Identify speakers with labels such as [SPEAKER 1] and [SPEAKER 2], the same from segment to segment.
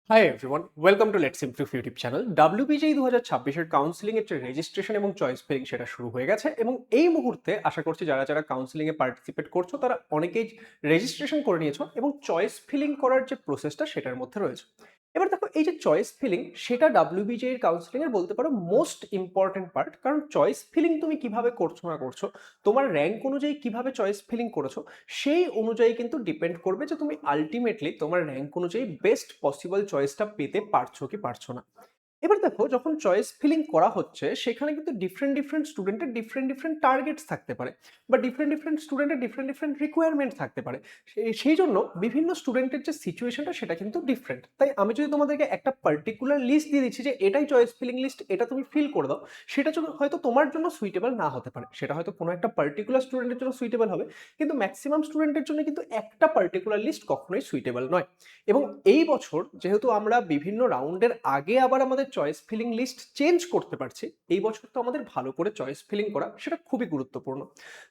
[SPEAKER 1] Hi everyone, welcome to let's improve YouTube channel. WBJEE 2026 এর counselling এর যে registration এবং চয়েস ফিলিং সেটা শুরু হয়ে গেছে এবং এই মুহূর্তে আশা করছি যারা যারা কাউন্সিলিং এ পার্টিসিপেট করছো তারা অনেকেই রেজিস্ট্রেশন করে নিয়েছো এবং চয়েস ফিলিং করার যে প্রসেসটা সেটার মধ্যে রয়েছে। এবার দেখো, এই যে চয়েস ফিলিং সেটা WBJEE এর কাউন্সিলিং এর বলতে পারো মোস্ট ইম্পর্টেন্ট পার্ট, কারণ চয়েস ফিলিং তুমি কিভাবে করছো না করছো, তোমার র্যাঙ্ক অনুযায়ী কিভাবে চয়েস ফিলিং করেছো সেই অনুযায়ী কিন্তু ডিপেন্ড করবে যে তুমি আলটিমেটলি তোমার র্যাঙ্ক অনুযায়ী বেস্ট পসিবল চয়েসটা পেতে পারছো কি পারছো না। এবার দেখো, যখন চয়েস ফিলিং করা হচ্ছে সেখানে কিন্তু ডিফারেন্ট ডিফারেন্ট স্টুডেন্টের ডিফারেন্ট ডিফারেন্ট টার্গেটস থাকতে পারে বা ডিফারেন্ট ডিফারেন্ট স্টুডেন্টের ডিফারেন্ট ডিফারেন্ট রিকোয়ারমেন্ট থাকতে পারে। সেই জন্য বিভিন্ন স্টুডেন্টের যে সিচুয়েশনটা সেটা কিন্তু ডিফারেন্ট। তাই আমি যদি তোমাদেরকে একটা পার্টিকুলার লিস্ট দিয়ে দিচ্ছি যে এটাই চয়েস ফিলিং লিস্ট, এটা তুমি ফিল করে দাও, সেটা হয়তো তোমার জন্য সুইটেবল না হতে পারে। সেটা হয়তো কোনো একটা পার্টিকুলার স্টুডেন্টের জন্য সুইটেবল হবে, কিন্তু ম্যাক্সিমাম স্টুডেন্টের জন্য কিন্তু একটা পার্টিকুলার লিস্ট কখনোই সুইটেবল নয়। এবং এই বছর যেহেতু আমরা বিভিন্ন রাউন্ডের আগে আবার আমাদের চয়েস ফিলিং লিস্ট চেঞ্জ করতে পারছি, এই বছর তো আমাদের ভালো করে চয়েস ফিলিং করা সেটা খুবই গুরুত্বপূর্ণ।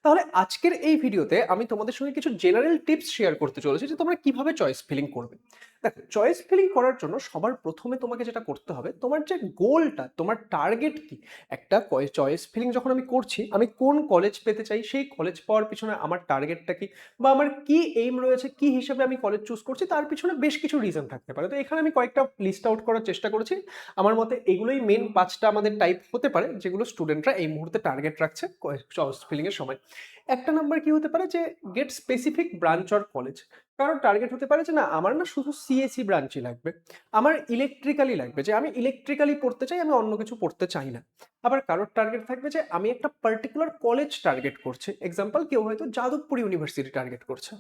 [SPEAKER 1] তাহলে আজকের এই ভিডিওতে আমি তোমাদের সঙ্গে কিছু জেনারেল টিপস শেয়ার করতে চলেছি যে তোমরা কিভাবে চয়েস ফিলিং করবে। দেখো, চয়েস ফিলিং করার জন্য সবার প্রথমে তোমাকে যেটা করতে হবে, তোমার যে গোলটা, তোমার টার্গেট কি। একটা চয়েস ফিলিং যখন আমি করছি, আমি কোন কলেজ পেতে চাই, সেই কলেজ পাওয়ার পিছনে আমার টার্গেটটা কি, বা আমার কি এইম রয়েছে, কি হিসাবে আমি কলেজ চুজ করছি, তার পিছনে বেশ কিছু রিজন থাকতে পারে। তো এখানে আমি কয়েকটা লিস্ট আউট করার চেষ্টা করেছি। আমার মতে এগুলোই মেন 5টা আমাদের টাইপ হতে পারে যেগুলো স্টুডেন্টরা এই মুহূর্তে টার্গেট রাখছে চয়েস ফিলিং এর সময়। একটা নাম্বার কি হতে পারে যে get specific branch or college. কারণ টার্গেট হতে পারে যে না, আমার না শুধু সিএসি ব্রাঞ্চই লাগবে, আমার ইলেকট্রিক্যালি লাগবে, যে আমি ইলেকট্রিক্যালি পড়তে চাই, আমি অন্য কিছু পড়তে চাই না। আবার কারোর টার্গেট থাকবে যে আমি একটা পার্টিকুলার কলেজ টার্গেট করছি। এক্সাম্পল, কেউ হয়তো যাদবপুর ইউনিভার্সিটি টার্গেট করছে।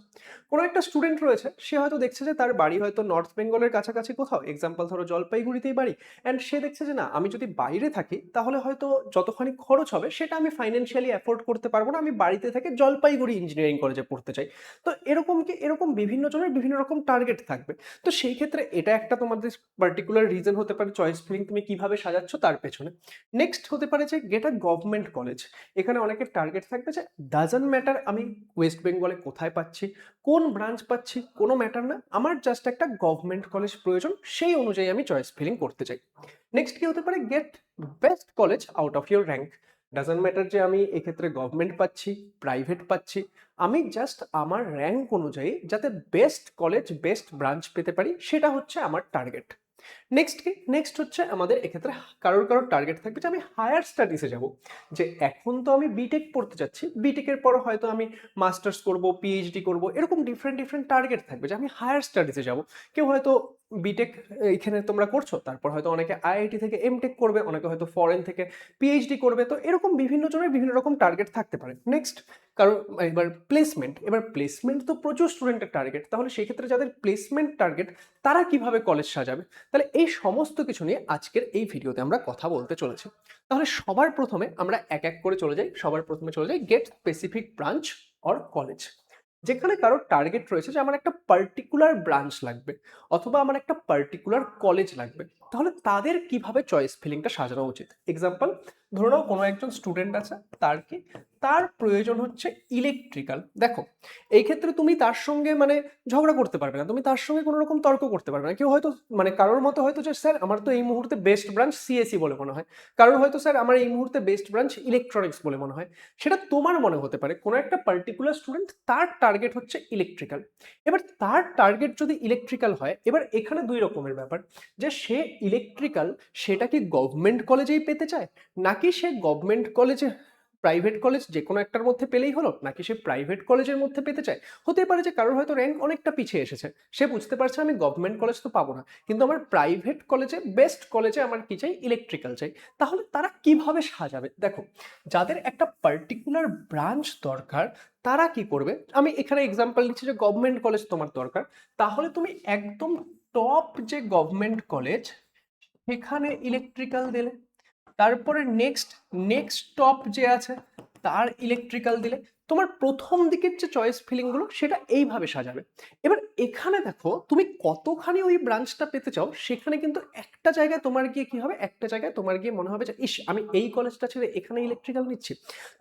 [SPEAKER 1] কোনো একটা স্টুডেন্ট রয়েছে, সে হয়তো দেখছে যে তার বাড়ি হয়তো নর্থ বেঙ্গলের কাছাকাছি কোথাও, এক্সাম্পল ধরো জলপাইগুড়িতেই বাড়ি, অ্যান্ড সে দেখছে যে না, আমি যদি বাইরে থাকি তাহলে হয়তো যতখানি খরচ হবে সেটা আমি ফাইন্যান্সিয়ালি অ্যাফোর্ড করতে পারবো না, আমি বাড়িতে থেকে জলপাইগুড়ি ইঞ্জিনিয়ারিং কলেজে পড়তে চাই। তো এরকম বিভিন্ন জনের বিভিন্ন রকম টার্গেট থাকবে। তো সেই ক্ষেত্রে এটা একটা তোমাদের পার্টিকুলার রিজন হতে পারে চয়েস ফিলিং তুমি কিভাবে সাজাচ্ছ তার পেছনে। নেক্সট হতে পারে যে গেট আ গভর্নমেন্ট কলেজ। এখানে অনেকের টার্গেট থাকবে যে ডাজন্ট ম্যাটার আমি ওয়েস্ট বেঙ্গলে কোথায় পাচ্ছি, কোন ব্রাঞ্চ পাচ্ছি, কোনো ম্যাটার না, আমার জাস্ট একটা গভর্নমেন্ট কলেজ প্রয়োজন, সেই অনুযায়ী আমি চয়েস ফিলিং করতে চাই। নেক্সট কি হতে পারে, get best college out of your rank. Doesn't matter যে আমি এক্ষেত্রে গভর্নমেন্ট পাচ্ছি, প্রাইভেট পাচ্ছি, আমি জাস্ট আমার র্যাঙ্ক অনুযায়ী যাতে বেস্ট কলেজ বেস্ট ব্রাঞ্চ পেতে পারি, সেটা হচ্ছে আমার টার্গেট। নেক্সট কি, নেক্সট হচ্ছে আমাদের এক্ষেত্রে কারোর কারোর টার্গেট থাকবে যে আমি হায়ার স্টাডিজে যাব, যে এখন তো আমি বিটেক পড়তে যাচ্ছি, বিটেকের পর হয়তো আমি মাস্টার্স করব, পিএইচডি করব, এরকম ডিফারেন্ট ডিফারেন্ট টার্গেট থাকবে যে আমি হায়ার স্টাডিজে যাব। কেউ হয়তো বিটেক এইখানে তোমরা করছো, তারপর হয়তো অনেকে আইআইটি থেকে এমটেক করবে, অনেকে হয়তো ফরেন থেকে পিএইচডি করবে। তো এরকম বিভিন্ন জনের বিভিন্ন রকম টার্গেট থাকতে পারে। নেক্সট, কারণ এবার প্লেসমেন্ট তো প্রচুর স্টুডেন্টের টার্গেট, তাহলে সেই ক্ষেত্রে যাদের প্লেসমেন্ট টার্গেট তারা কিভাবে কলেজ সাজাবে। তাহলে এই সমস্ত কিছু নিয়ে আজকের এই ভিডিওতে আমরা কথা বলতে চলেছি। তাহলে সবার প্রথমে আমরা এক এক করে চলে যাই get specific branch or college. যেখানে কারোর টার্গেট রয়েছে যে আমার একটা পার্টিকুলার ব্রাঞ্চ লাগবে অথবা আমার একটা পার্টিকুলার কলেজ লাগবে, তাহলে তাদের কিভাবে চয়েস ফিলিংটা সাজানো উচিত। এক্সাম্পল, ধরে নাও কোনো একজন স্টুডেন্ট আছে, তার প্রয়োজন হচ্ছে ইলেকট্রিক্যাল। দেখো, এই ক্ষেত্রে তুমি তার সঙ্গে ঝগড়া করতে পারবে না, তুমি তার সঙ্গে কোনো রকম তর্ক করতে পারবে না। কেউ হয়তো কারোর মতো হয়তো যে স্যার আমার তো এই মুহূর্তে বেস্ট ব্রাঞ্চ সিএসি বলে মনে হয়, কারোর হয়তো স্যার আমার এই মুহূর্তে বেস্ট ব্রাঞ্চ ইলেকট্রনিক্স বলে মনে হয়। সেটা তোমার মনে হতে পারে, কোনো একটা পার্টিকুলার স্টুডেন্ট তার টার্গেট হচ্ছে ইলেকট্রিক্যাল। এবার তার টার্গেট যদি ইলেকট্রিক্যাল হয়, এবার এখানে দুই রকমের ব্যাপার, যে সে ইলেকট্রিক্যাল সেটা কি গভর্নমেন্ট কলেজেই পেতে চায়, নাকি সে গভর্নমেন্ট কলেজে প্রাইভেট কলেজ যে কোনো একটার মধ্যে পেলেই হলো, নাকি সে প্রাইভেট কলেজের মধ্যে পেতে চায়। হতে পারে যে কারোর হয়তো র্যাঙ্ক অনেকটা পিছিয়ে এসেছে, সে বুঝতে পারছে আমি গভর্নমেন্ট কলেজ তো পাবো না, কিন্তু আমার প্রাইভেট কলেজে বেস্ট কলেজে আমার কি চাই, ইলেকট্রিক্যাল চাই। তাহলে তারা কিভাবে সাজাবে। দেখো, যাদের একটা পার্টিকুলার ব্রাঞ্চ দরকার তারা কি করবে, আমি এখানে এক্সাম্পল নিচ্ছি যে গভর্নমেন্ট কলেজ তোমার দরকার, তাহলে তুমি একদম টপ যে গভর্নমেন্ট কলেজ সেখানে ইলেকট্রিক্যাল দিলে। তারপরে নেক্সট টপ যে আছে তার ইলেকট্রিক্যাল দিলে। তোমার প্রথম দিকের যে চয়েস ফিলিংগুলো সেটা এইভাবে সাজাবে। এবার এখানে দেখো তুমি কতখানি ওই ব্রাঞ্চটা পেতে চাও, সেখানে কিন্তু একটা জায়গায় তোমার গিয়ে কি হবে, একটা জায়গায় তোমার গিয়ে মনে হবে যে ইস আমি এই কলেজটা ছেড়ে এখানে ইলেকট্রিক্যাল নিচ্ছি।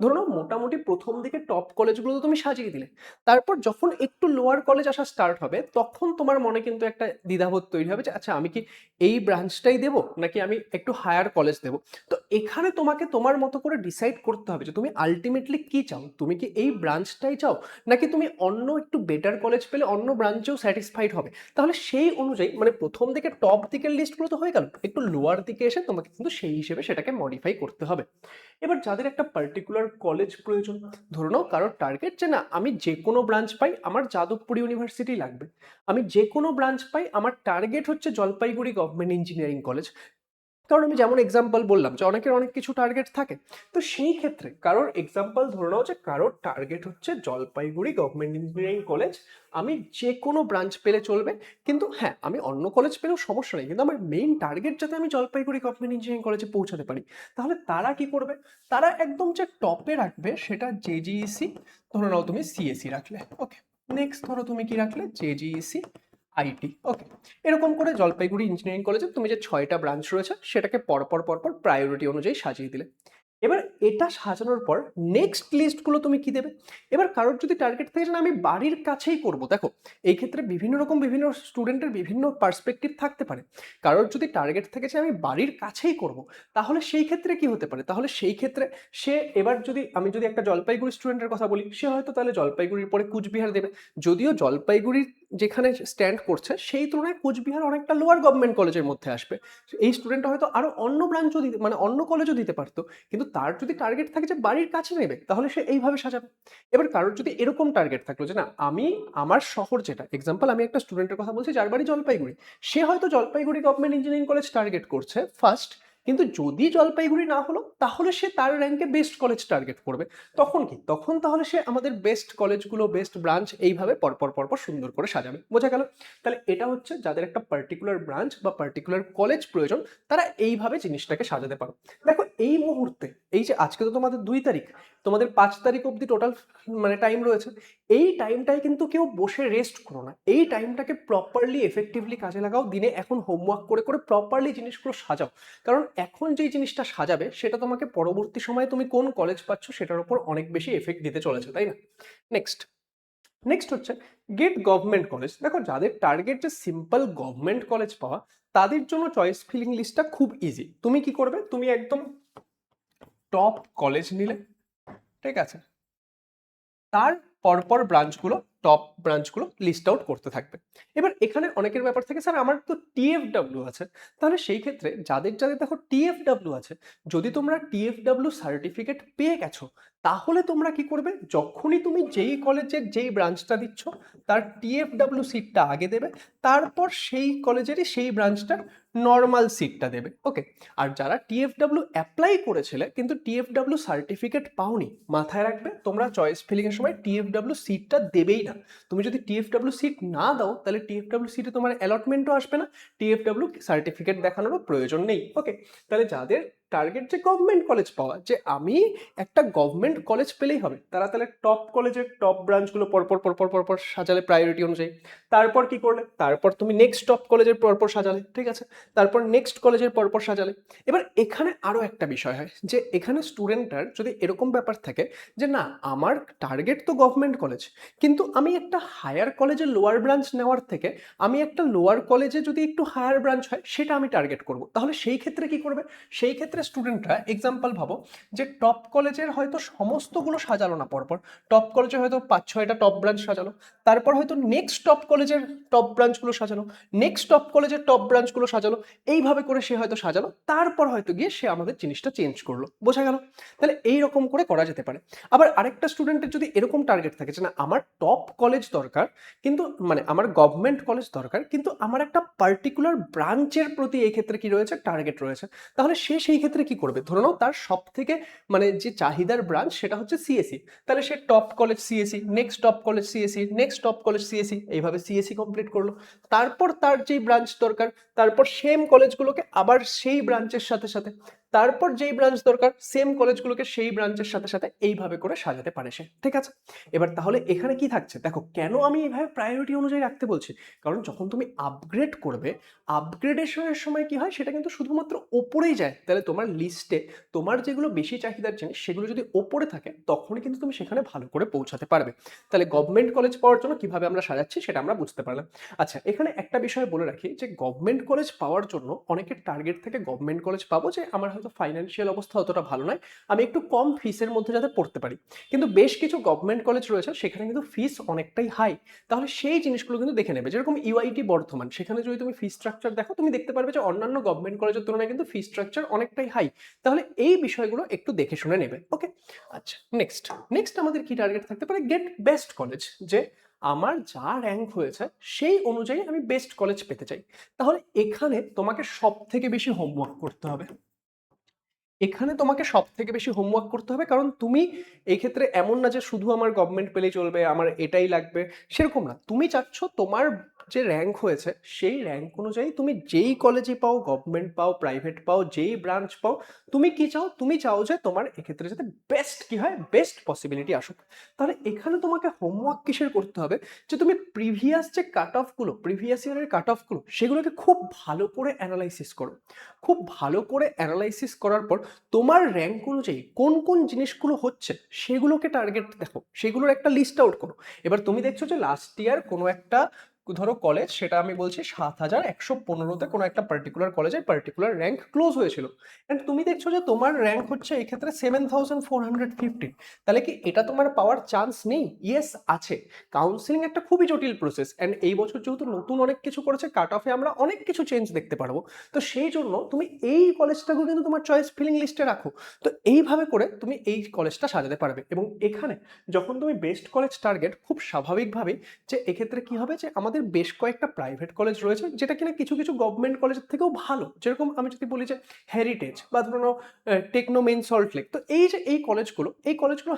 [SPEAKER 1] ধরো নাও মোটামুটি প্রথম দিকে টপ কলেজগুলো তো তুমি সাজিয়ে দিলে, তারপর যখন একটু লোয়ার কলেজ আসা স্টার্ট হবে তখন তোমার মনে কিন্তু একটা দ্বিধাবোধ তৈরি হবে যে আচ্ছা আমি কি এই ব্রাঞ্চটাই দেবো নাকি আমি একটু হায়ার কলেজ দেবো। তো এখানে তোমাকে তোমার মতো করে ডিসাইড করতে হবে যে তুমি আলটিমেটলি কি চাও, তুমি কি এই ব্রাঞ্চটাই চাও নাকি তুমি অন্য একটু বেটার কলেজ পেলে অন্য ব্রাঞ্চেও স্যাটিসফাইড হবে। তাহলে সেই অনুযায়ী মানে প্রথম দিকে টপ দিকের লিস্টগুলো তো হয়ে গেল, একটু লোয়ার দিকে এসে তোমাকে কিন্তু সেই হিসেবে সেটাকে মডিফাই করতে হবে। এবার যাদের একটা পার্টিকুলার কলেজ প্রয়োজন, ধরে নাও কারোর টার্গেট যে না আমি যে কোনো ব্রাঞ্চ পাই আমার যাদবপুর ইউনিভার্সিটি লাগবে, আমি যে কোনো ব্রাঞ্চ পাই আমার টার্গেট হচ্ছে জলপাইগুড়ি গভর্নমেন্ট ইঞ্জিনিয়ারিং কলেজ। কারণ আমি যেমন এক্সাম্পল বললাম যে অনেকের অনেক কিছু টার্গেট থাকে, তো সেই ক্ষেত্রে কারোর এক্সাম্পল ধরে নাও যে কারোর টার্গেট হচ্ছে জলপাইগুড়ি গভর্নমেন্ট ইঞ্জিনিয়ারিং কলেজ, আমি যে কোনো ব্রাঞ্চ পেলে চলবে, কিন্তু হ্যাঁ আমি অন্য কলেজ পেলেও সমস্যা নেই, কিন্তু আমার মেইন টার্গেট যাতে আমি জলপাইগুড়ি গভর্নমেন্ট ইঞ্জিনিয়ারিং কলেজে পৌঁছাতে পারি। তাহলে তারা কি করবে, তারা একদম যে টপে রাখবে সেটা জেজিইসি, ধরে নাও তুমি সিএসি রাখলে, ওকে। নেক্সট ধরো তুমি কি রাখলে, জেজিইসি আইটি, ওকে। এরকম করে জলপাইগুড়ি ইঞ্জিনিয়ারিং কলেজে তুমি যে 6টা ব্রাঞ্চ রয়েছে সেটাকে পরপর পরপর প্রায়োরিটি অনুযায়ী সাজিয়ে দিলে। এবার এটা সাজানোর পর নেক্সট লিস্টগুলো তুমি কি দেবে। এবার কারোর যদি টার্গেট থাকে যে না আমি বাড়ির কাছেই করব, দেখো এই ক্ষেত্রে বিভিন্ন রকম বিভিন্ন স্টুডেন্টের বিভিন্ন পার্সপেক্টিভ থাকতে পারে। কারোর যদি টার্গেট থাকে যে আমি বাড়ির কাছেই করব, তাহলে সেই ক্ষেত্রে কি হতে পারে, তাহলে সেই ক্ষেত্রে সে এবার যদি আমি যদি একটা জলপাইগুড়ি স্টুডেন্টের কথা বলি, সে হয়তো তাহলে জলপাইগুড়ির পরে কুচবিহার দেবে। যদিও জলপাইগুড়ির যেখানে স্ট্যান্ড করছে সেই তুলনায় কুচবিহার অনেকটা লোয়ার গভর্নমেন্ট কলেজের মধ্যে আসবে, এই স্টুডেন্টটা হয়তো আরো অন্য ব্রাঞ্চও দিতে মানে অন্য কলেজও দিতে পারতো, কিন্তু তার যদি টার্গেট থাকে যে বাড়ির কাছে নেবে তাহলে সে এইভাবে সাজাবে। এবার কারোর যদি এরকম টার্গেট থাকলো যে না আমি আমার শহর যেটা এক্সাম্পল আমি একটা স্টুডেন্টের কথা বলছি যার বাড়ি জলপাইগুড়ি, সে হয়তো Jalpaiguri government engineering college target করছে ফার্স্ট, কিন্তু যদি জলপাইগুড়ি না হলো তাহলে সে তার র্যাঙ্কে বেস্ট কলেজ টার্গেট করবে। তখন কি, তখন তাহলে সে আমাদের বেস্ট কলেজগুলো বেস্ট ব্রাঞ্চ এইভাবে পরপর পরপর সুন্দর করে সাজাবে, বোঝা গেল। তাহলে এটা হচ্ছে যাদের একটা পার্টিকুলার ব্রাঞ্চ বা পার্টিকুলার কলেজ প্রয়োজন তারা এইভাবে জিনিসটাকে সাজাতে পারো। দেখো এই মুহূর্তে এই যে আজকে তো তোমাদের 2 তারিখ, তোমাদের 5 তারিখ অবধি টোটাল মানে টাইম রয়েছে, এই টাইমটাই কিন্তু কেউ বসে রেস্ট করো না, এই টাইমটাকে প্রপারলি এফেক্টিভলি কাজে লাগাও, দিনে এখন হোমওয়ার্ক করে করে প্রপারলি জিনিসগুলো সাজাও। কারণ এখন যেই জিনিসটা সাজাবে সেটা তোমাকে পরবর্তী সময়ে তুমি কোন কলেজ পাচ্ছ সেটার উপর অনেক বেশি এফেক্ট দিতে চলেছে, তাই না। নেক্সট নেক্সট হচ্ছে গেট গভর্নমেন্ট কলেজ। দেখো যাদের টার্গেট যে সিম্পল গভর্নমেন্ট কলেজ পাওয়া, তাদের জন্য চয়েস ফিলিং লিস্টটা খুব ইজি। তুমি কি করবে, তুমি একদম টপ কলেজ নিলে, ঠিক আছে, তার পরপর ব্রাঞ্চগুলো টপ ব্রাঞ্চগুলো লিস্ট আউট করতে থাকবে। এবার এখানে অনেকের ব্যাপার থেকে স্যার আমার তো টিএফডব্লিউ আছে, তাহলে সেই ক্ষেত্রে যাদের যাদের দেখো টিএফডব্লিউ আছে, যদি তোমরা টিএফডব্লিউ সার্টিফিকেট পেয়ে গেছো তাহলে তোমরা কি করবে, যখনই তুমি যেই কলেজের যেই ব্রাঞ্চটা দিচ্ছ তার টিএফডব্লিউ সিটটা আগে দেবে, তারপর সেই কলেজেরই সেই ব্রাঞ্চটার নর্মাল সিটটা দেবে, ওকে। আর যারা টিএফডব্লিউ অ্যাপ্লাই করেছিলে কিন্তু টিএফডব্লিউ সার্টিফিকেট পাওনি, মাথায় রাখবে তোমরা চয়েস ফিলিং এর সময় টিএফডব্লিউ সিটটা দেবেই না। তুমি যদি টিএফডব্লিউ সিট না দাও তাহলে টিএফডব্লিউ সিটে তোমার অ্যালটমেন্টও আসবে না, টিএফডব্লিউ সার্টিফিকেট দেখানোরও প্রয়োজন নেই, ওকে। তাহলে যাদের টার্গেট যে গভর্নমেন্ট কলেজ পাওয়া, যে আমি একটা গভর্নমেন্ট কলেজ পেলেই হবে, তারা তাহলে টপ কলেজের টপ ব্রাঞ্চগুলো পরপর পরপর পরপর সাজালে প্রায়োরিটি অনুযায়ী। তারপর কি করলে, তারপর তুমি নেক্সট টপ কলেজের পরপর সাজালে, ঠিক আছে, তারপর নেক্সট কলেজের পরপর সাজালে। এবার এখানে আরো একটা বিষয় হয় যে এখানে স্টুডেন্টটার যদি এরকম ব্যাপার থাকে যে না আমার টার্গেট তো গভর্নমেন্ট কলেজ, কিন্তু আমি একটা হায়ার কলেজে লোয়ার ব্রাঞ্চ নেওয়ার থেকে আমি একটা লোয়ার কলেজে যদি একটু হায়ার ব্রাঞ্চ হয় সেটা আমি টার্গেট করব, তাহলে সেই ক্ষেত্রে কি করবে, সেই ক্ষেত্রে স্টুডেন্টরা এক্সাম্পল ভাবো যে টপ কলেজের হয়তো সমস্তগুলো সাজালো না পরপর, টপ কলেজে হয়তো 5-6টা টপ ব্রাঞ্চ সাজালো, তারপর হয়তো নেক্সট টপ কলেজের টপ ব্রাঞ্চগুলো সাজালো, নেক্সট টপ কলেজের টপ ব্রাঞ্চগুলো সাজালো, এইভাবে করে সে হয়তো সাজালো, তারপর হয়তো গিয়ে সে আমাদের জিনিসটা চেঞ্জ করলো, বোঝা গেল। তাহলে এইরকম করে করা যেতে পারে। আবার আরেকটা স্টুডেন্টের যদি এরকম টার্গেট থাকে যে না আমার টপ কলেজ দরকার, কিন্তু মানে আমার গভর্নমেন্ট কলেজ দরকার, কিন্তু আমার একটা পার্টিকুলার ব্রাঞ্চের প্রতি এই ক্ষেত্রে কি রয়েছে, টার্গেট রয়েছে, তাহলে সে সেই ক্ষেত্রে কি করবে, ধরে নাও তার সব থেকে মানে যে চাহিদার ব্রাঞ্চ সেটা হচ্ছে সিএসি, তাহলে সে top college CAC, next top college CAC, next top college CAC, এইভাবে সিএসি কমপ্লিট করলো। তারপর তার যেই ব্রাঞ্চ দরকার তারপর সেম কলেজগুলোকে আবার সেই ব্রাঞ্চের সাথে সাথে, তারপর যেই ব্রাঞ্চ দরকার সেম কলেজগুলোকে সেই ব্রাঞ্চের সাথে সাথে এইভাবে করে সাজাতে পারে সে, ঠিক আছে? এবার তাহলে এখানে কি থাকছে দেখো, কেন আমি এইভাবে প্রায়োরিটি অনুযায়ী রাখতে বলছি, কারণ যখন তুমি আপগ্রেড করবে, আপগ্রেডেশনের সময় কি হয় সেটা কিন্তু শুধুমাত্র ওপরেই যায়। তাহলে তোমার লিস্টে তোমার যেগুলো বেশি চাহিদার জিনিস সেগুলো যদি ওপরে থাকে তখনই কিন্তু তুমি সেখানে ভালো করে পৌঁছাতে পারবে। তাহলে গভর্নমেন্ট কলেজ পাওয়ার জন্য কিভাবে আমরা সাজাচ্ছি সেটা আমরা বুঝতে পারলাম। আচ্ছা, এখানে একটা বিষয় বলে রাখি যে গভর্নমেন্ট কলেজ পাওয়ার জন্য অনেকের টার্গেট থেকে গভর্নমেন্ট কলেজ পাবো, যে আমার হয়তো ফাইন্যান্সিয়াল অবস্থা অতটা ভালো নয়, আমি একটু কম ফিসের মধ্যে যাতে পড়তে পারি। কিন্তু বেশ কিছু গভর্নমেন্ট কলেজ রয়েছে সেখানে কিন্তু ফিস অনেকটাই হাই। তাহলে সেই জিনিসগুলো কিন্তু দেখে নেবে, যেরকম ইউআইটি বর্ধমান, সেখানে যদি তুমি ফি স্ট্রাকচার দেখো তুমি দেখতে পারবে যে অন্যান্য গভর্নমেন্ট কলেজের তুলনায় কিন্তু ফি স্ট্রাকচার অনেকটাই হাই। তাহলে এই বিষয়গুলো একটু দেখে শুনে নেবে। ওকে, আচ্ছা, নেক্সট নেক্সট আমাদের কি টার্গেট থাকতে পারে, গেট বেস্ট কলেজ, যে আমার যা র্যাঙ্ক হয়েছে সেই অনুযায়ী আমি বেস্ট কলেজ পেতে চাই। তাহলে এখানে তোমাকে সব থেকে বেশি হোমওয়ার্ক করতে হবে, এখানে তোমাকে সব থেকে বেশি হোমওয়ার্ক করতে হবে, কারণ তুমি এই ক্ষেত্রে এমন না যে শুধু আমার গভর্নমেন্ট পেলেই চলবে, আমার এটাই লাগবে, সেরকম না। তুমি চাচ্ছ তোমার যে র্যাঙ্ক হয়েছে সেই র্যাঙ্ক অনুযায়ী তুমি যেই কলেজে পাও, গভর্নমেন্ট পাও, প্রাইভেট পাও, যেই ব্রাঞ্চ পাও, তুমি কি চাও, তুমি চাও যে তোমার এক্ষেত্রে যাতে বেস্ট কি হয়, বেস্ট পসিবিলিটি আসুক। তাহলে এখানে তোমাকে হোমওয়ার্ক কিসের করতে হবে, যে তুমি প্রিভিয়াস যে কাট অফগুলো, প্রিভিয়াস ইয়ারের কাট অফগুলো, সেগুলোকে খুব ভালো করে অ্যানালাইসিস করো। খুব ভালো করে অ্যানালাইসিস করার পর তোমার র্যাঙ্ক অনুযায়ী কোন কোন জিনিসগুলো হচ্ছে সেগুলোকে টার্গেট দেখো, সেগুলোর একটা লিস্ট আউট করো। এবার তুমি দেখছো যে লাস্ট ইয়ার কোনো একটা ধরো কলেজ, সেটা আমি বলছি ৭,১১৫তে কোনো একটা পার্টিকুলার কলেজের পার্টিকুলার র্যাঙ্ক ক্লোজ হয়েছিল, এন্ড তুমি দেখছো যে তোমার র্যাঙ্ক হচ্ছে এই ক্ষেত্রে ৭,৪৫০। তাহলে কি এটা তোমার পাওয়ার চান্স নেই? ইয়েস আছে। কাউন্সিলিং একটা খুবই জটিল প্রসেস, এন্ড এই বছর যেহেতু নতুন অনেক কিছু করেছে, কাট অফে আমরা অনেক কিছু চেঞ্জ দেখতে পারবো। তো সেই জন্য তুমি এই কলেজটাকে কিন্তু তোমার চয়েস ফিলিং লিস্টে রাখো। তো এইভাবে করে তুমি এই কলেজটা সাজাতে পারবে। এবং এখানে যখন তুমি বেস্ট কলেজ টার্গেট, খুব স্বাভাবিকভাবেই যে এক্ষেত্রে কি হবে, যে আমাদের বেশ কয়েকটা প্রাইভেট কলেজ রয়েছে যেটা কিনা কিছু কিছু গভর্নমেন্ট কলেজের থেকেও ভালো, যেরকম আমি যদি বলি যে হেরিটেজ বা ধরো টেকনো মেইন সল্ট লেক, তো এই যে এই কলেজগুলো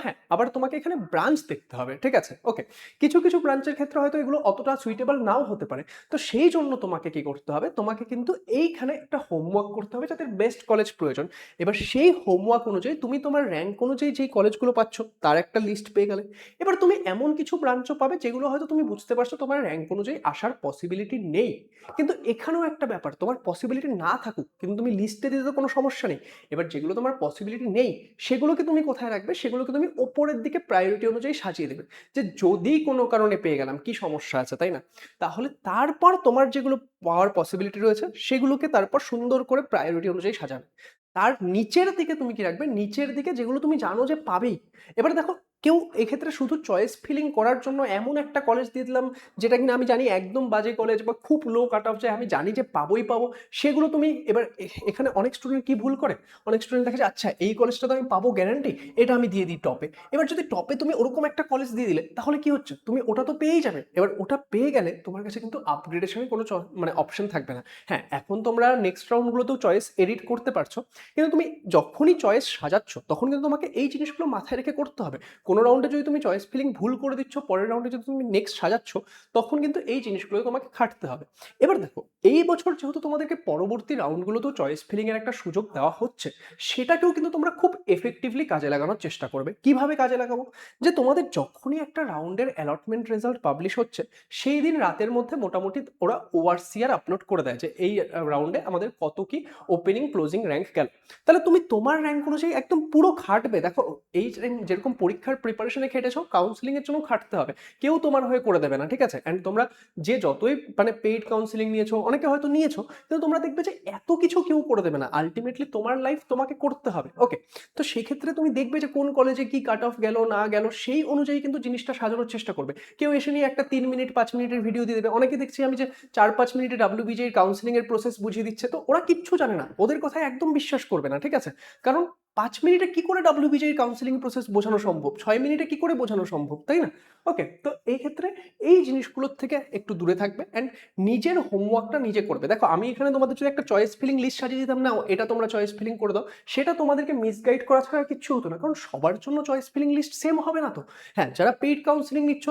[SPEAKER 1] হ্যাঁ, আবার তোমাকে এখানে ব্রাঞ্চ দেখতে হবে, ঠিক আছে? ওকে, কিছু কিছু ব্রাঞ্চের ক্ষেত্রে হয়তো এগুলো অতটা সুইটেবল নাও হতে পারে। তো সেই জন্য তোমাকে কি করতে হবে, তোমাকে কিন্তু এইখানে একটা হোমওয়ার্ক করতে হবে যাদের বেস্ট কলেজ প্রয়োজন। এবার সেই হোমওয়ার্ক অনুযায়ী তুমি তোমার র্যাঙ্ক অনুযায়ী যেই কলেজগুলো পাচ্ছ তার একটা লিস্ট পেয়ে গেলে। এবার তুমি এমন কিছু ব্রাঞ্চও পাবে যেগুলো হয়তো তুমি বুঝতে পারছো তোমার র্যাঙ্ক অনুযায়ী আসার পসিবিলিটি নেই, কিন্তু এখানেও একটা ব্যাপার, তোমার পসিবিলিটি না থাকুক কিন্তু তুমি লিস্টে দিতে তো কোনো সমস্যা নেই। এবার যেগুলো তোমার পসিবিলিটি নেই সেগুলোকে তুমি কোথায় রাখবে, সেগুলোকে তুমি ওপরের দিকে প্রায়োরিটি অনুযায়ী সাজিয়ে দেবে, যে যদি কোনো কারণে পেয়ে গেলাম কি সমস্যা আছে, তাই না? তাহলে তারপর তোমার যেগুলো পাওয়ার পসিবিলিটি রয়েছে সেগুলোকে তারপর সুন্দর করে প্রায়োরিটি অনুযায়ী সাজাবে। তার নিচের দিকে তুমি কি রাখবে, নিচের দিকে যেগুলো তুমি জানো যে পাবেই। এবার দেখো, কেউ এক্ষেত্রে শুধু চয়েস ফিলিং করার জন্য এমন একটা কলেজ দিয়ে দিলাম যেটা কিনা আমি জানি একদম বাজে কলেজ বা খুব লো কাট অফ যায়, আমি জানি যে পাবোই পাবো, সেগুলো তুমি এবার এখানে অনেক স্টুডেন্ট কি ভুল করে, অনেক স্টুডেন্ট দেখে যে আচ্ছা এই কলেজটা তো আমি পাবো গ্যারান্টি, এটা আমি দিয়ে দিই টপে। এবার যদি টপে তুমি ওরকম একটা কলেজ দিয়ে দিলে তাহলে কি হচ্ছে, তুমি ওটা তো পেয়েই যাবে। এবার ওটা পেয়ে গেলে তোমার কাছে কিন্তু আপগ্রেডেশনের কোনো মানে অপশন থাকবে না। হ্যাঁ, এখন তোমরা নেক্সট রাউন্ডগুলোতেও চয়েস এডিট করতে পারছো, কিন্তু তুমি যখনই চয়েস সাজাচ্ছ তখন কিন্তু তোমাকে এই জিনিসগুলো মাথায় রেখে করতে হবে। কোনো রাউন্ডে যদি তুমি চয়েস ফিলিং ভুল করে দিচ্ছ, পরের রাউন্ডে যদি তুমি নেক্সট সাজাচ্ছ, তখন কিন্তু এই জিনিসগুলো তোমাকে খাটতে হবে। এবার দেখো, এই বছর যেহেতু তোমাদেরকে পরবর্তী রাউন্ডগুলোতেও চয়েস ফিলিং এর একটা সুযোগ দেওয়া হচ্ছে, সেটাকেও কিন্তু তোমরা খুব এফেক্টিভলি কাজে লাগানোর চেষ্টা করবে। কিভাবে কাজে লাগাবো, যে তোমাদের যখনই একটা রাউন্ডের অ্যালটমেন্ট রেজাল্ট পাবলিশ হচ্ছে সেই দিন রাতের মধ্যে মোটামুটি ওরা ওআরসিআর আপলোড করে দেয় যে এই রাউন্ডে আমাদের কত কি ওপেনিং ক্লোজিং র্যাঙ্ক গেল। তাহলে তুমি তোমার র্যাঙ্ক অনুযায়ী একদম পুরো খাটবে। দেখো, এই যেরকম পরীক্ষার প্রিপারেশনে খেটেছো, কাউন্সিলিং এর জন্য খাটতে হবে, কেউ তোমার হয়ে করে দেবে না, ঠিক আছে? অ্যান্ড তোমরা যে যতই মানে পেইড কাউন্সিলিং নিয়েছো, অনেকে হয়তো নিয়েছো, কিন্তু তোমরা দেখবে যে এত কিছু কেউ করে দেবে না, আলটিমেটলি তোমার লাইফ তোমাকে করতে হবে। ওকে, তো সেক্ষেত্রে তুমি দেখবে যে কোন কলেজে কি কাট অফ গেল না গেল, সেই অনুযায়ী কিন্তু জিনিসটা সাজানোর চেষ্টা করবে। কেউ এসে নিয়ে একটা 3 মিনিট 5 মিনিটের ভিডিও দিয়ে দেবে, অনেকে দেখছি আমি যে 4-5 মিনিটে ডাব্লিউবিজের কাউন্সিলিং এর প্রসেস বুঝিয়ে দিচ্ছে, তো ওরা কিচ্ছু জানে না, ওদের কথায় একদম বিশ্বাস করবে না, ঠিক আছে? কারণ 5 মিনিটে কি করে WBJEর কাউন্সেলিং প্রসেস বোঝানো সম্ভব, 6 মিনিটে কি করে বোঝানো সম্ভব, তাই না? ওকে, তো এই ক্ষেত্রে এই জিনিসগুলোর থেকে একটু দূরে থাকবে অ্যান্ড নিজের হোমওয়ার্কটা নিজে করবে। দেখো আমি এখানে তোমাদের যদি একটা চয়েস ফিলিং লিস্ট সাজিয়ে দিতাম না, এটা তোমরা চয়েস ফিলিং করে দাও, সেটা তোমাদেরকে মিসগাইড করা ছাড়া আর কিচ্ছু হতো না, কারণ সবার জন্য চয়েস ফিলিং লিস্ট সেম হবে না তো। হ্যাঁ, যারা পেইড কাউন্সেলিং নিচ্ছ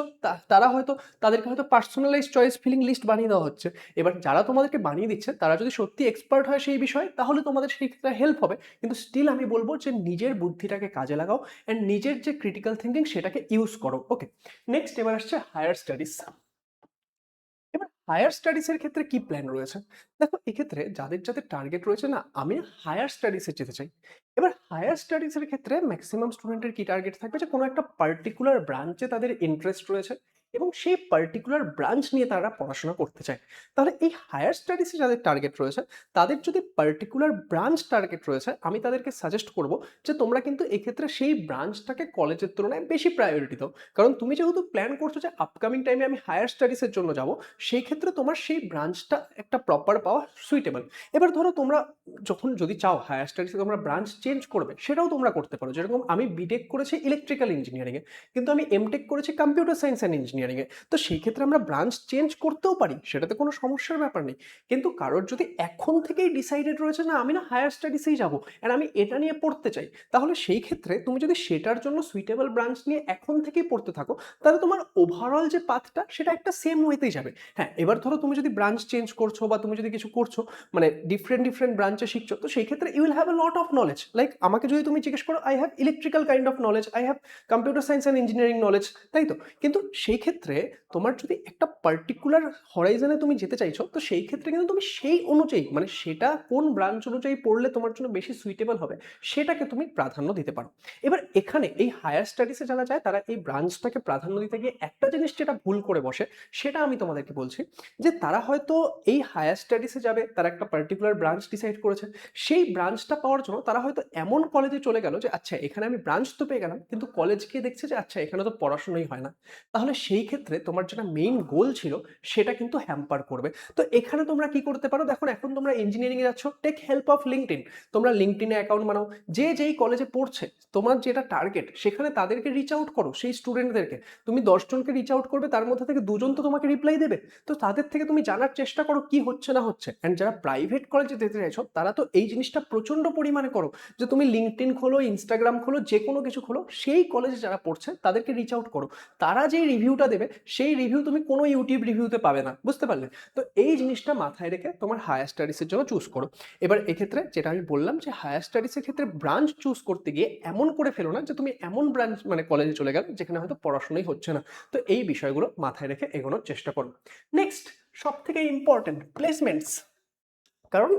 [SPEAKER 1] তারা হয়তো তাদেরকে হয়তো পার্সোনালাইজ চয়েস ফিলিং লিস্ট বানিয়ে দেওয়া হচ্ছে। এবার যারা তোমাদেরকে বানিয়ে দিচ্ছে তারা যদি সত্যি এক্সপার্ট হয় সেই বিষয়ে, তাহলে তোমাদের সেই ক্ষেত্রে হেল্প হবে। কিন্তু স্টিল আমি বলবো যে নিজের বুদ্ধিটাকে কাজে লাগাও অ্যান্ড নিজের যে ক্রিটিক্যাল থিঙ্কিং সেটাকে ইউজ করো। ওকে, নেক্সট এবার আসছে হায়ার স্টাডিজ। এবার হায়ার স্টাডিজের ক্ষেত্রে কি প্ল্যান রয়েছে? দেখো এক্ষেত্রে যাদের যাদের টার্গেট রয়েছে না, আমি হায়ার স্টাডিজে যেতে চাই। এবার হায়ার স্টাডিজের ক্ষেত্রে ম্যাক্সিমাম স্টুডেন্টের কি টার্গেট থাকবে, যে কোনো একটা পার্টিকুলার ব্রাঞ্চে তাদের ইন্টারেস্ট রয়েছে এবং সেই পার্টিকুলার ব্রাঞ্চ নিয়ে তারা পড়াশোনা করতে চায়। তাহলে এই হায়ার স্টাডিজে যাদের টার্গেট রয়েছে, তাদের যদি পার্টিকুলার ব্রাঞ্চ টার্গেট রয়েছে, আমি তাদেরকে সাজেস্ট করব যে তোমরা কিন্তু এক্ষেত্রে সেই ব্রাঞ্চটাকে কলেজের তুলনায় বেশি প্রায়োরিটি দাও। কারণ তুমি যেহেতু প্ল্যান করছো যে আপকামিং টাইমে আমি হায়ার স্টাডিজের জন্য যাব, সেই ক্ষেত্রে তোমার সেই ব্রাঞ্চটা একটা প্রপার পাওয়া সুইটেবল। এবার ধরো তোমরা যখন যদি চাও হায়ার স্টাডিজে তোমরা ব্রাঞ্চ চেঞ্জ করবে, সেটাও তোমরা করতে পারো। যেরকম আমি বিটেক করেছি ইলেকট্রিক্যাল ইঞ্জিনিয়ারিংয়ে, কিন্তু আমি এমটেক করেছি কম্পিউটার সায়েন্স অ্যান্ড ইঞ্জিনিয়ারিংয়ে। তো সেই ক্ষেত্রে আমরা ব্রাঞ্চ চেঞ্জ করতেও পারি, সেটাতে কোনো সমস্যার ব্যাপার নেই। কিন্তু কারোর যদি এখন থেকেই ডিসাইডেড রয়েছে না আমি না হায়ার স্টাডিজেই যাবো আর আমি এটা নিয়ে পড়তে চাই, তাহলে সেই ক্ষেত্রে তুমি যদি সেটার জন্য সুইটেবল ব্রাঞ্চ নিয়ে এখন থেকেই পড়তে থাকো, তাহলে তোমার ওভারঅল যে পাথটা সেটা একটা সেম ওয়েতেই যাবে। হ্যাঁ, এবার ধরো তুমি যদি ব্রাঞ্চ চেঞ্জ করছো বা তুমি যদি কিছু করছো, মানে ডিফারেন্ট ডিফারেন্ট ব্রাঞ্চে শিখছো, তো সেই ক্ষেত্রে you will have a lot of knowledge. Like আমাকে যদি তুমি জিজ্ঞেস করো, I have electrical kind of knowledge, I have computer science and engineering knowledge, তাই তো? কিন্তু সেই ক্ষেত্রে তোমার যদি একটা পার্টিকুলার হরাইজনে তুমি যেতে চাইছো, তো সেই ক্ষেত্রে কিন্তু তুমি সেই অনুযায়ী, মানে সেটা কোন ব্রাঞ্চ অনুযায়ী পড়লে তোমার জন্য বেশি সুইটেবল হবে, সেটাকে তুমি প্রাধান্য দিতে পারো। এবার এখানে এই হায়ার স্টাডিজে যারা যায়, তারা এই ব্রাঞ্চটাকে প্রাধান্য দিতে গিয়ে একটা জিনিস যেটা ভুল করে বসে, সেটা আমি তোমাদেরকে বলছি, যে তারা হয়তো এই হায়ার স্টাডিজে যাবে, তারা একটা পার্টিকুলার ব্রাঞ্চ ডিসাইড করেছে, সেই ব্রাঞ্চটা পাওয়ার জন্য তারা হয়তো এমন কলেজে চলে গেল যে আচ্ছা এখানে আমি ব্রাঞ্চ তো পেয়ে গেলাম, কিন্তু কলেজ গিয়ে দেখছে যে আচ্ছা এখানে তো পড়াশোনাই হয় না। তাহলে সেই ক্ষেত্রে তোমার যেটা মেইন গোল ছিল সেটা কিন্তু হ্যাম্পার করবে। তো এখানে তোমরা কি করতে পারো, দেখো এখন তোমরা ইঞ্জিনিয়ারিং এ যাচ্ছ, টেক হেল্প অফ লিঙ্কডইন। তোমরা লিঙ্কডইনে অ্যাকাউন্ট বানাও, যে যেই কলেজে পড়ছে তোমার যেটা টার্গেট, সেখানে তাদেরকে রিচ আউট করো, সেই স্টুডেন্টদেরকে। তুমি 10 জনকে রিচ আউট করবে, তার মধ্যে থেকে 2 জন তো তোমাকে রিপ্লাই দেবে। তো তাদের থেকে তুমি জানার চেষ্টা করো কি হচ্ছে না হচ্ছে। অ্যান্ড যারা প্রাইভেট কলেজে যেতে চাইছো, তারা তো এই জিনিসটা প্রচন্ড পরিমাণে করো, যে তুমি লিঙ্কডইন খোলো, ইনস্টাগ্রাম খোলো, যে কোনো কিছু খোলো, সেই কলেজে যারা পড়ছে তাদেরকে রিচ আউট করো। তারা যে রিভিউটা দেবে, সেই রিভিউ তুমি কোনো ইউটিউব রিভিউতে পাবে না, বুঝতে পারলে? তো এই জিনিসটা মাথায় রেখে তোমার হায়ার স্টাডিজের জন্য চুজ করো। এবার এক্ষেত্রে যেটা আমি বললাম, যে হায়ার স্টাডিজের ক্ষেত্রে ব্রাঞ্চ চুজ করতে গিয়ে এমন করে ফেলো না যে তুমি এমন ব্রাঞ্চ মানে কলেজে চলে গেলে যেখানে হয়তো পড়াশোনাই হচ্ছে না। তো এই বিষয়গুলো মাথায় রেখে এগোনোর চেষ্টা করো। নেক্সট, সব থেকে ইম্পর্টেন্ট, প্লেসমেন্টস। কারণ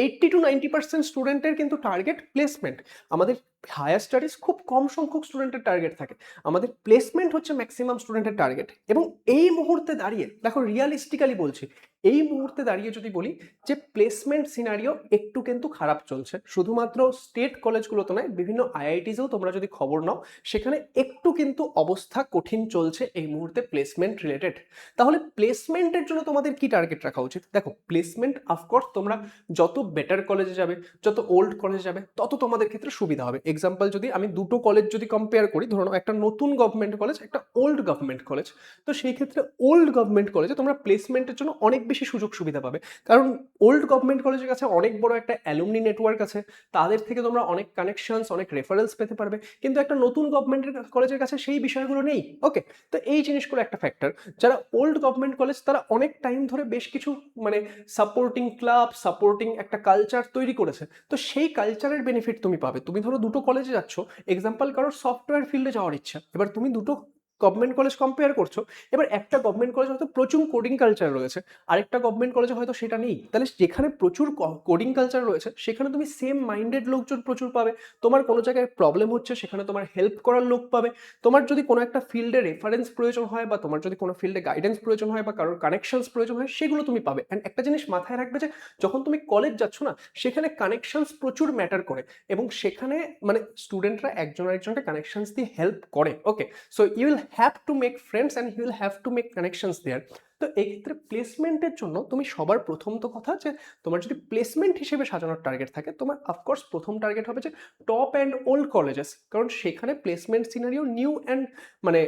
[SPEAKER 1] 80 to 90% স্টুডেন্টের কিন্তু টার্গেট প্লেসমেন্ট। আমাদের হায়ার স্টাডিজ খুব কম সংখ্যক স্টুডেন্টের টার্গেট থাকে, আমাদের প্লেসমেন্ট হচ্ছে ম্যাক্সিমাম স্টুডেন্টের টার্গেট। এবং এই মুহূর্তে দাঁড়িয়ে দেখো, রিয়ালিস্টিক্যালি বলছি, এই মুহূর্তে দাঁড়িয়ে যদি বলি যে প্লেসমেন্ট সিনারিও একটু কিন্তু খারাপ চলছে, শুধুমাত্র স্টেট কলেজগুলোতে নয়, বিভিন্ন আইআইটিসেও তোমরা যদি খবর নাও, সেখানে একটু কিন্তু অবস্থা কঠিন চলছে এই মুহূর্তে প্লেসমেন্ট রিলেটেড। তাহলে প্লেসমেন্টের জন্য তোমাদের কি টার্গেট রাখা উচিত? দেখো প্লেসমেন্ট অফকোর্স তোমরা যত বেটার কলেজে যাবে, যত ওল্ড কলেজে যাবে, তত তোমাদের ক্ষেত্রে সুবিধা হবে। এক্সাম্পল যদি আমি দুটো কলেজ যদি কম্পেয়ার করি, ধরো একটা নতুন গভর্নমেন্ট কলেজ, একটা ওল্ড গভর্নমেন্ট কলেজ, তো সেই ক্ষেত্রে ওল্ড গভর্নমেন্ট কলেজে তোমরা প্লেসমেন্টের জন্য অনেক বেশি সুযোগ সুবিধা পাবে। কারণ ওল্ড গভর্নমেন্ট কলেজের কাছে অনেক বড় একটা অ্যালুমনি নেটওয়ার্ক আছে, তাদের থেকে তোমরা অনেক কানেকশনস, অনেক রেফারেন্স পেতে পারবে। কিন্তু একটা নতুন গভর্নমেন্টের কলেজের কাছে সেই বিষয়গুলো নেই। ওকে, তো এই জিনিসগুলো একটা ফ্যাক্টর। যারা ওল্ড গভর্নমেন্ট কলেজ, তারা অনেক টাইম ধরে বেশ কিছু মানে সাপোর্টিং ক্লাব, সাপোর্টিং একটা কালচার তৈরি করেছে। তো সেই কালচারের বেনিফিট তুমি পাবে। তুমি ধরো দুটো কলেজে যাচ্ছ, এক্সাম্পল কারোর সফটওয়্যার ফিল্ডে যাওয়ার ইচ্ছা, এবার তুমি দুটো গভর্নমেন্ট কলেজ কম্পেয়ার করছো। এবার একটা গভর্নমেন্ট কলেজ হয়তো প্রচুর কোডিং কালচার রয়েছে, আরেকটা গভর্নমেন্ট কলেজে হয়তো সেটা নেই। তাহলে যেখানে প্রচুর কোডিং কালচার রয়েছে, সেখানে তুমি সেম মাইন্ডেড লোকজন প্রচুর পাবে। তোমার কোনো জায়গায় প্রবলেম হচ্ছে, সেখানে তোমার হেল্প করার লোক পাবে। তোমার যদি কোনো একটা ফিল্ডে রেফারেন্স প্রয়োজন হয়, বা তোমার যদি কোনো ফিল্ডে গাইডেন্স প্রয়োজন হয়, বা কারোর কানেকশনস প্রয়োজন হয়, সেগুলো তুমি পাবে। অ্যান্ড একটা জিনিস মাথায় রাখবে, যে যখন তুমি কলেজ যাচ্ছ না, সেখানে কানেকশনস প্রচুর ম্যাটার করে, এবং সেখানে মানে স্টুডেন্টরা একজন আরেকজনকে কানেকশনস দিয়ে হেল্প করে। Okay, so you will have to make friends and he will have to make connections there. তো এই ক্ষেত্রে প্লেসমেন্টের জন্য তুমি সবার প্রথম তো কথা যে তোমার যদি প্লেসমেন্ট হিসেবে সাজানোর টার্গেট থাকে, তোমার অফকোর্স প্রথম টার্গেট হবে যে টপ অ্যান্ড ওল্ড কলেজেস, কারণ সেখানে প্লেসমেন্ট সিনারিও নিউ অ্যান্ড মানে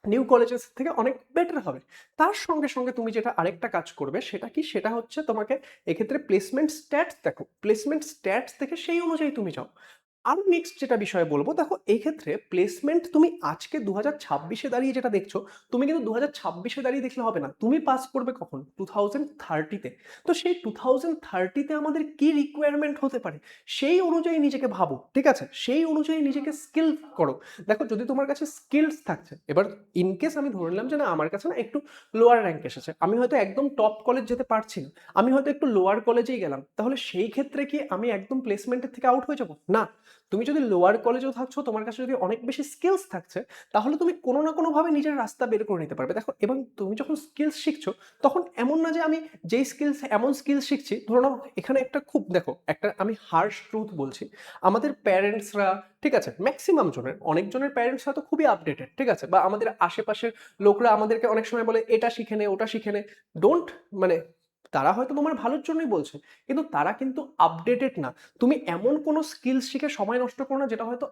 [SPEAKER 1] নিউ কলেজেস থেকে অনেক বেটার হবে। তার সঙ্গে সঙ্গে তুমি যেটা আরেকটা কাজ করবে সেটা কি, সেটা হচ্ছে তোমাকে এক্ষেত্রে প্লেসমেন্ট স্ট্যাটস দেখো, প্লেসমেন্ট স্ট্যাটস দেখে সেই অনুযায়ী তুমি যাও। আর নেক্সট যেটা বিষয় বলবো, দেখো এই ক্ষেত্রে প্লেসমেন্ট তুমি আজকে 2026-এ দাঁড়িয়ে যেটা দেখছো, তুমি কিন্তু 2026-এ দাঁড়িয়ে দেখলে হবে না, তুমি পাস করবে কখন, 2030-তে। তো সেই 2030-তে আমাদের কি রিকোয়ারমেন্ট হতে পারে সেই অনুযায়ী নিজেকে ভাবো, ঠিক আছে, সেই অনুযায়ী নিজেকে স্কিল করো। দেখো যদি তোমার কাছে স্কিলস থাকছে, এবার ইনকেস আমি ধরে নিলাম যে না আমার কাছে না একটু লোয়ার র্যাঙ্ক এসেছে, আমি হয়তো একদম টপ কলেজ যেতে পারছি না, আমি হয়তো একটু লোয়ার কলেজেই গেলাম, তাহলে সেই ক্ষেত্রে কি আমি একদম প্লেসমেন্টের থেকে আউট হয়ে যাবো? না, তুমি যদি লোয়ার কলেজেও থাকছো, তোমার কাছে যদি অনেক বেশি স্কিলস থাকছে, তাহলে তুমি কোনো না কোনোভাবে নিজের রাস্তা বের করে নিতে পারবে। দেখো, এবং তুমি যখন স্কিলস শিখছো, তখন এমন না যে আমি যেই স্কিলস এমন স্কিলস শিখছি, ধরো নাও এখানে একটা খুব দেখো একটা আমি হার্শ ট্রুথ বলছি, আমাদের প্যারেন্টসরা, ঠিক আছে, ম্যাক্সিমাম জনের, অনেকজনের প্যারেন্টসরা তো খুবই আপডেটেড, ঠিক আছে, বা আমাদের আশেপাশের লোকরা আমাদেরকে অনেক সময় বলে এটা শিখে নে ওটা শিখে নে, ডোন্ট মানে তারা হয়তো তোমার ভালোর জন্যই বলছে, কিন্তু তারা কিন্তু আপডেটেড না। তুমি এমন কোনো স্কিলস শিখে সময় নষ্ট করো না যেটা হয়তো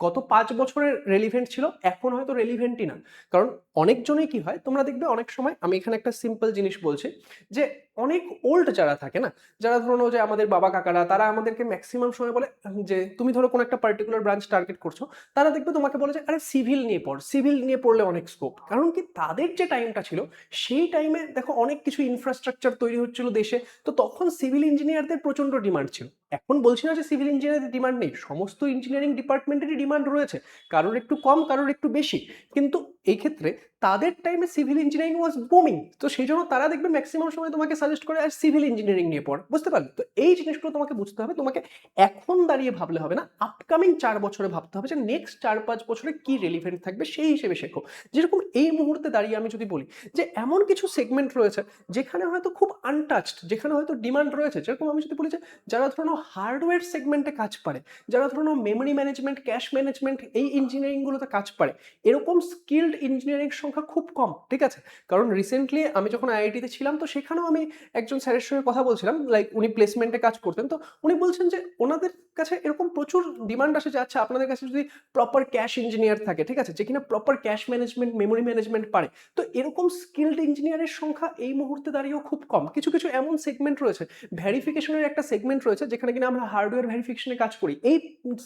[SPEAKER 1] গত 5 বছরের রেলিভেন্ট ছিল, এখন হয়তো রেলিভেন্টই না। কারণ অনেকজনই কি হয়, তোমরা দেখবে অনেক সময়, আমি এখানে একটা সিম্পল জিনিস বলছি, যে অনেক ওল্ড যারা থাকে না, যারা ধরো যে আমাদের বাবা কাকারা, তারা আমাদেরকে ম্যাক্সিমাম সময় বলে যে তুমি ধরো কোনো একটা পার্টিকুলার ব্রাঞ্চ টার্গেট করছো, তারা দেখবে তোমাকে বলে যে আরে সিভিল নিয়ে পড়, সিভিল নিয়ে পড়লে অনেক স্কোপ। কারণ কি, তাদের যে টাইমটা ছিল, সেই টাইমে দেখো অনেক কিছু ইনফ্রাস্ট্রাকচার তৈরি হচ্ছিল দেশে, তো তখন সিভিল ইঞ্জিনিয়ারদের প্রচন্ড ডিমান্ড ছিল। এখন বলছি না যে সিভিল ইঞ্জিনিয়ারদের ডিমান্ড নেই, সমস্ত ইঞ্জিনিয়ারিং ডিপার্টমেন্টেরই ডিমান্ড রয়েছে, কারোর একটু কম কারোর একটু বেশি, কিন্তু এই ক্ষেত্রে তাদের টাইমে সিভিল ইঞ্জিনিয়ারিং ওয়াজ বুমিং, তো সেই জন্য তারা দেখবে ম্যাক্সিমাম সময় তোমাকে সাজেস্ট করে আর সিভিল ইঞ্জিনিয়ারিং নিয়ে পড়, বুঝতে পারলে? তো এই জিনিসগুলো তোমাকে বুঝতে হবে, তোমাকে এখন দাঁড়িয়ে ভাবলে হবে না, আপকামিং 4 বছরে ভাবতে হবে যে নেক্সট 4-5 বছরে কি রেলিভেন্ট থাকবে সেই হিসেবে শেখো। যেরকম এই মুহূর্তে দাঁড়িয়ে আমি যদি বলি যে এমন কিছু সেগমেন্ট রয়েছে যেখানে হয়তো খুব আনটাচড, যেখানে হয়তো ডিমান্ড রয়েছে, যেরকম আমি যদি বলি যে যারা ধরুন হার্ডওয়্যার সেগমেন্টে কাজ পারে, যারা ধরুন মেমোরি ম্যানেজমেন্ট, ক্যাশ ম্যানেজমেন্ট, এই ইঞ্জিনিয়ারিংগুলোতে কাজ পারে, এরকম স্কিলড ইঞ্জিনিয়ারিং সংখ্যা খুব কম, ঠিক আছে। কারণ রিসেন্টলি আমি যখন আইআইটিতে ছিলাম, তো সেখানেও আমি একজন স্যারের সঙ্গে কথা বলছিলাম, লাইক উনি প্লেসমেন্টে কাজ করতেন, তো উনি বলছেন যে ওনাদের কাছে এরকম প্রচুর ডিমান্ড আসে যে আচ্ছা আপনাদের কাছে যদি প্রপার ক্যাশ ইঞ্জিনিয়ার থাকে, ঠিক আছে, যে কিনা proper cash management, memory management পারে, তো এরকম স্কিলড ইঞ্জিনিয়ারের সংখ্যা এই মুহূর্তে দাঁড়িয়েও খুব কম। কিছু কিছু এমন সেগমেন্ট রয়েছে, ভেরিফিকেশনের একটা সেগমেন্ট রয়েছে যেখানে কিনা আমরা হার্ডওয়্যার ভেরিফিকেশনে কাজ করি, এই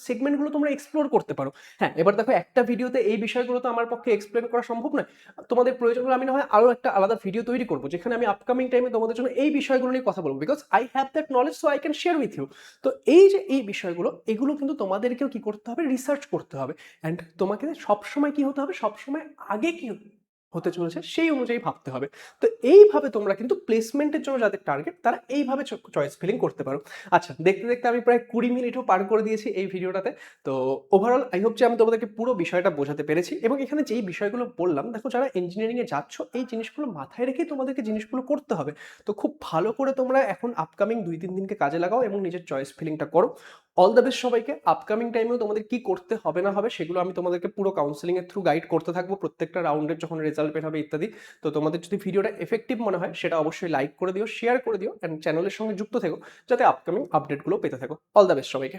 [SPEAKER 1] সেগমেন্টগুলো তোমরা এক্সপ্লোর করতে পারো। হ্যাঁ, এবার দেখো একটা ভিডিওতে এই বিষয়গুলো তো আমার পক্ষে এক্সপ্লেন করা সম্ভব নয়, তোমাদের প্রয়োজন হলে আমি না হয় আরো একটা আলাদা ভিডিও তৈরি করবো যেখানে আমি আপকামিং টাইমে তোমাদের জন্য এই বিষয়গুলো নিয়ে কথা বলবো, because I have that knowledge, so I can share with you. তো এই যে এই বিষয়গুলো, এগুলো কিন্তু তোমাদেরকেও কি করতে হবে, রিসার্চ করতে হবে, অ্যান্ড তোমাকে সবসময় কি হতে হবে, সবসময় আগে কি হতে চলেছে সেই অনুযায়ী ভাবতে হবে। তো এইভাবে তোমরা কিন্তু প্লেসমেন্টের জন্য যাদের টার্গেট, তারা এইভাবে চয়েস ফিলিং করতে পারো। আচ্ছা, দেখতে দেখতে আমি প্রায় 20 মিনিটও পার করে দিয়েছি এই ভিডিওটাতে। তো ওভারঅল আই হোপ যে আমি তোমাদেরকে পুরো বিষয়টা বোঝাতে পেরেছি, এবং এখানে যেই বিষয়গুলো বললাম, দেখো যারা ইঞ্জিনিয়ারিংয়ে যাচ্ছ, এই জিনিসগুলো মাথায় রেখেই তোমাদেরকে জিনিসগুলো করতে হবে। তো খুব ভালো করে তোমরা এখন আপকামিং 2-3 দিনকে কাজে লাগাও এবং নিজের চয়েস ফিলিংটা করো। অল দ্য বেস্ট সবাইকে। আপকামিং টাইমেও তোমাদের কি করতে হবে না হবে সেগুলো আমি তোমাদেরকে পুরো কাউন্সেলিং এর থ্রু গাইড করতে থাকবো, প্রত্যেকটা রাউন্ডের যখন রেজাল্ট বের হবে ইত্যাদি। তো তোমাদের যদি ভিডিওটা এফেক্টিভ মনে হয়, সেটা অবশ্যই লাইক করে দিও, শেয়ার করে দিও, অ্যান্ড চ্যানেলের সঙ্গে যুক্ত থেকো যাতে আপকামিং আপডেটগুলো পেতে থাকো। অল দ্য বেস্ট সবাইকে।